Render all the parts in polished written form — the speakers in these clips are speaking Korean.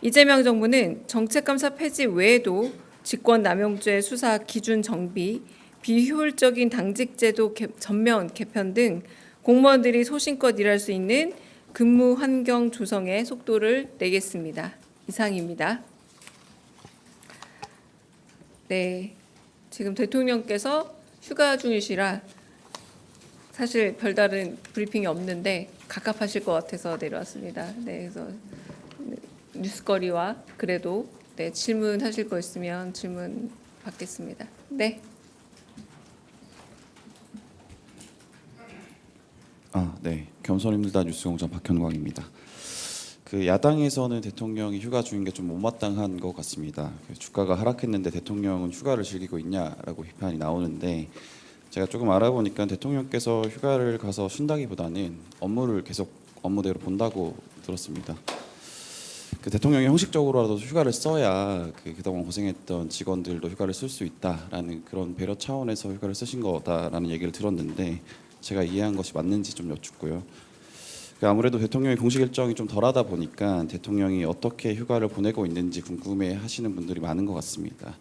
이재명 정부는 정책감사 폐지 외에도 직권남용죄 수사 기준 정비, 비효율적인 당직제도 전면 개편 등 공무원들이 소신껏 일할 수 있는 근무 환경 조성에 속도를 내겠습니다. 이상입니다. 네, 지금 대통령께서 휴가 중이시라 사실 별다른 브리핑이 없는데 갑갑하실 것 같아서 내려왔습니다. 네, 그래서 뉴스거리와 그래도 질문하실 거 있으면 질문 받겠습니다. 네. 네. 겸손 힘들다 뉴스공장 박현광입니다. 야당에서는 대통령이 휴가 중인 게 좀 못마땅한 것 같습니다. 주가가 하락했는데 대통령은 휴가를 즐기고 있냐라고 비판이 나오는데 제가 조금 알아보니까 대통령께서 휴가를 가서 쉰다기보다는 업무를 계속 업무대로 본다고 들었습니다. 대통령이 형식적으로라도 휴가를 써야 그동안 고생했던 직원들도 휴가를 쓸 수 있다라는 그런 배려 차원에서 휴가를 쓰신 거다라는 얘기를 들었는데 제가 이해한 것이 맞는지 좀 여쭙고요. 아무래도 대통령의 공식 일정이 좀 덜하다 보니까 대통령이 어떻게 휴가를 보내고 있는지 궁금해하시는 분들이 많은 것 같습니다.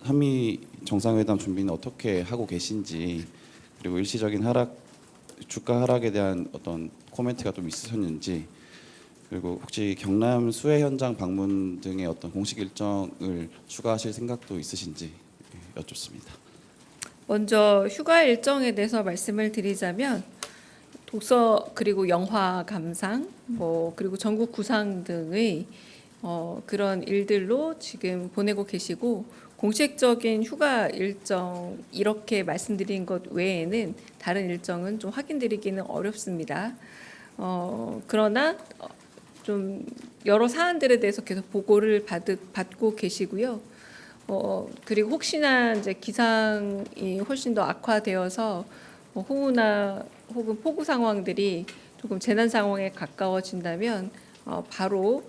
한미 정상회담 준비는 어떻게 하고 계신지, 그리고 일시적인 주가 하락에 대한 어떤 코멘트가 좀 있으셨는지, 그리고 혹시 경남 수해 현장 방문 등의 어떤 공식 일정을 추가하실 생각도 있으신지 여쭙습니다. 먼저 휴가 일정에 대해서 말씀을 드리자면 독서 그리고 영화 감상 그리고 전국 구상 등의 그런 일들로 지금 보내고 계시고 공식적인 휴가 일정 이렇게 말씀드린 것 외에는 다른 일정은 좀 확인드리기는 어렵습니다. 그러나 좀 여러 사안들에 대해서 계속 보고를 받고 계시고요. 그리고 혹시나 이제 기상이 훨씬 더 악화되어서 호우나 혹은 폭우 상황들이 조금 재난 상황에 가까워진다면 바로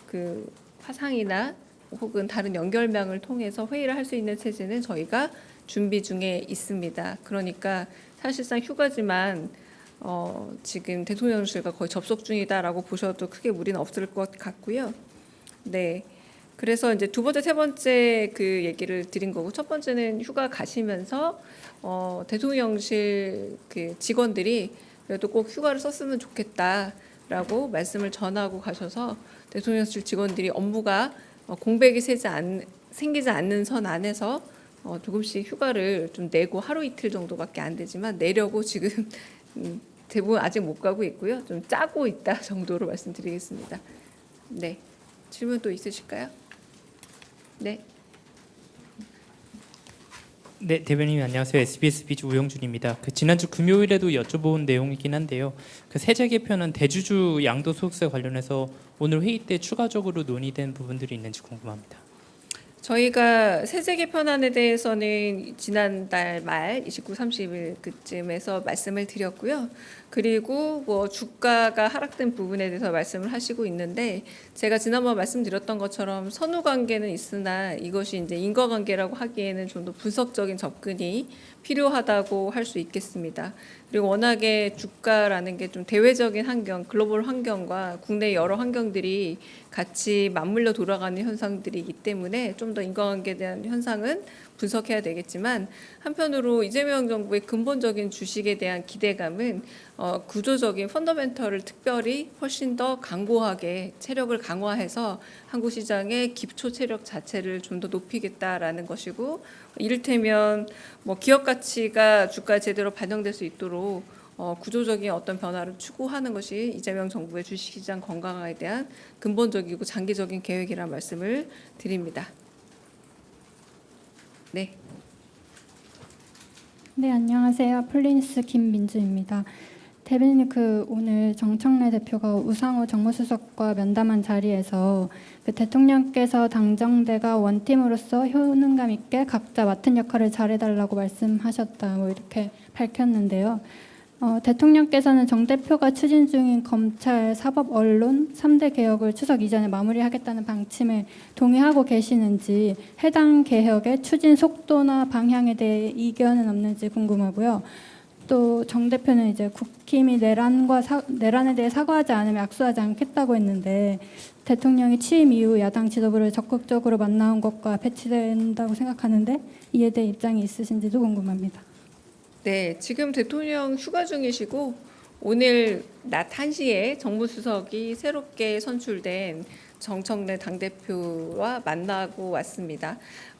그 화상이나 혹은 다른 연결망을 통해서 회의를 할 수 있는 체제는 저희가 준비 중에 있습니다. 그러니까 사실상 휴가지만 지금 대통령실과 거의 접속 중이다라고 보셔도 크게 무리는 없을 것 같고요. 네. 그래서 이제 두 번째, 세 번째 그 얘기를 드린 거고, 첫 번째는 휴가 가시면서 대통령실 그 직원들이 그래도 꼭 휴가를 썼으면 좋겠다라고 말씀을 전하고 가셔서 대통령실 직원들이 업무가 공백이 생기지 않는 선 안에서 조금씩 휴가를 좀 내고 하루 이틀 정도밖에 안 되지만 내려고 지금 대부분 아직 못 가고 있고요. 좀 짜고 있다 정도로 말씀드리겠습니다. 네. 질문 또 있으실까요? 네. 네, 대변인 안녕하세요. SBS 비즈 우영준입니다. 지난주 금요일에도 여쭤본 내용이긴 한데요. 세제 개편은 대주주 양도소득세 관련해서 오늘 회의 때 추가적으로 논의된 부분들이 있는지 궁금합니다. 저희가 세제 개편안에 대해서는 지난달 말 29, 30일 그쯤에서 말씀을 드렸고요. 그리고 주가가 하락된 부분에 대해서 말씀을 하시고 있는데 제가 지난번 말씀드렸던 것처럼 선후 관계는 있으나 이것이 이제 인과관계라고 하기에는 좀 더 분석적인 접근이 필요하다고 할 수 있겠습니다. 그리고 워낙에 주가라는 게 좀 대외적인 환경, 글로벌 환경과 국내 여러 환경들이 같이 맞물려 돌아가는 현상들이기 때문에 좀 더 인과관계에 대한 현상은 분석해야 되겠지만 한편으로 이재명 정부의 근본적인 주식에 대한 기대감은 구조적인 펀더멘털을 특별히 훨씬 더 강고하게 체력을 강화해서 한국 시장의 기초 체력 자체를 좀 더 높이겠다라는 것이고 이를테면 기업 가치가 주가에 제대로 반영될 수 있도록 구조적인 어떤 변화를 추구하는 것이 이재명 정부의 주식시장 건강화에 대한 근본적이고 장기적인 계획이라는 말씀을 드립니다. 네. 네, 안녕하세요. 플리니스 김민주입니다. 대변인 오늘 정청래 대표가 우상호 정무수석과 면담한 자리에서 대통령께서 당정대가 원팀으로서 효능감 있게 각자 맡은 역할을 잘해달라고 말씀하셨다 이렇게 밝혔는데요. 대통령께서는 정 대표가 추진 중인 검찰, 사법, 언론 3대 개혁을 추석 이전에 마무리하겠다는 방침에 동의하고 계시는지 해당 개혁의 추진 속도나 방향에 대해 이견은 없는지 궁금하고요. 또 정 대표는 이제 국힘이 내란에 대해 사과하지 않으면 악수하지 않겠다고 했는데 대통령이 취임 이후 야당 지도부를 적극적으로 만나온 것과 배치된다고 생각하는데 이에 대해 입장이 있으신지도 궁금합니다. 네, 지금 대통령 휴가 중이시고 오늘 낮 1시에 정무수석이 새롭게 선출된 정청래 당대표와 만나고 왔습니다.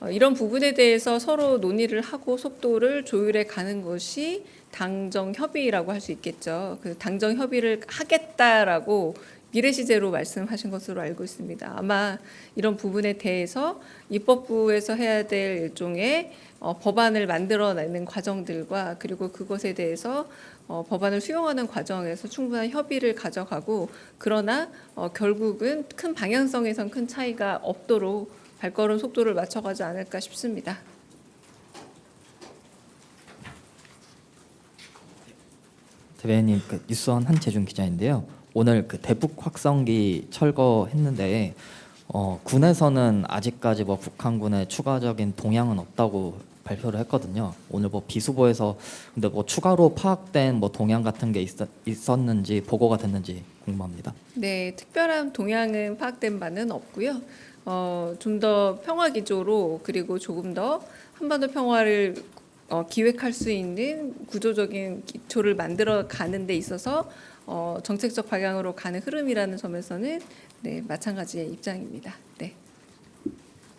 이런 부분에 대해서 서로 논의를 하고 속도를 조율해 가는 것이 당정 협의라고 할 수 있겠죠. 그 당정 협의를 하겠다라고 미래시제로 말씀하신 것으로 알고 있습니다. 아마 이런 부분에 대해서 입법부에서 해야 될 일종의 법안을 만들어내는 과정들과 그리고 그것에 대해서 법안을 수용하는 과정에서 충분한 협의를 가져가고 그러나 결국은 큰 방향성에선 큰 차이가 없도록 발걸음 속도를 맞춰가지 않을까 싶습니다. 대변인 뉴스원 한재준 기자인데요. 오늘 대북 확성기 철거했는데 군에서는 아직까지 북한군의 추가적인 동향은 없다고 발표를 했거든요. 오늘 비수보에서 근데 추가로 파악된 동향 같은 게 있었는지 보고가 됐는지 궁금합니다. 네, 특별한 동향은 파악된 바는 없고요. 좀 더 평화 기조로 그리고 조금 더 한반도 평화를 기획할 수 있는 구조적인 기초를 만들어 가는 데 있어서 정책적 방향으로 가는 흐름이라는 점에서는 네, 마찬가지의 입장입니다. 네.